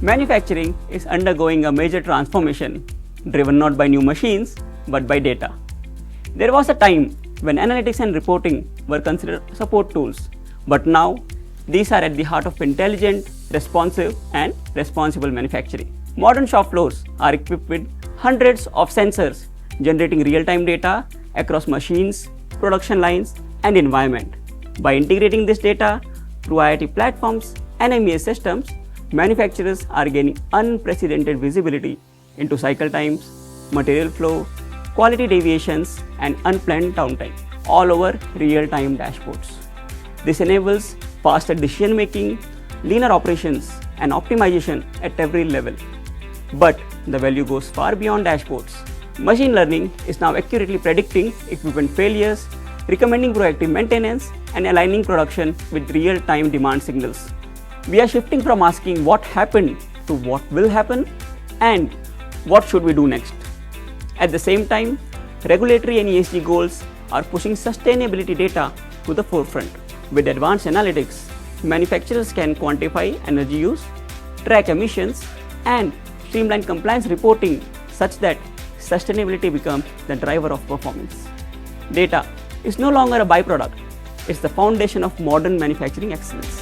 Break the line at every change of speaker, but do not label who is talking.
Manufacturing is undergoing a major transformation, driven not by new machines, but by data. There was a time when analytics and reporting were considered support tools, but now these are at the heart of intelligent, responsive, and responsible manufacturing. Modern shop floors are equipped with hundreds of sensors generating real-time data across machines, production lines, and environment. By integrating this data through IoT platforms and MES systems, manufacturers are gaining unprecedented visibility into cycle times, material flow, quality deviations, and unplanned downtime, all over real-time dashboards. This enables faster decision-making, leaner operations, and optimization at every level. But the value goes far beyond dashboards. Machine learning is now accurately predicting equipment failures, recommending proactive maintenance, and aligning production with real-time demand signals. We are shifting from asking what happened to what will happen and what should we do next. At the same time, regulatory and ESG goals are pushing sustainability data to the forefront. With advanced analytics, manufacturers can quantify energy use, track emissions, and streamline compliance reporting such that sustainability becomes the driver of performance. Data is no longer a byproduct, it's the foundation of modern manufacturing excellence.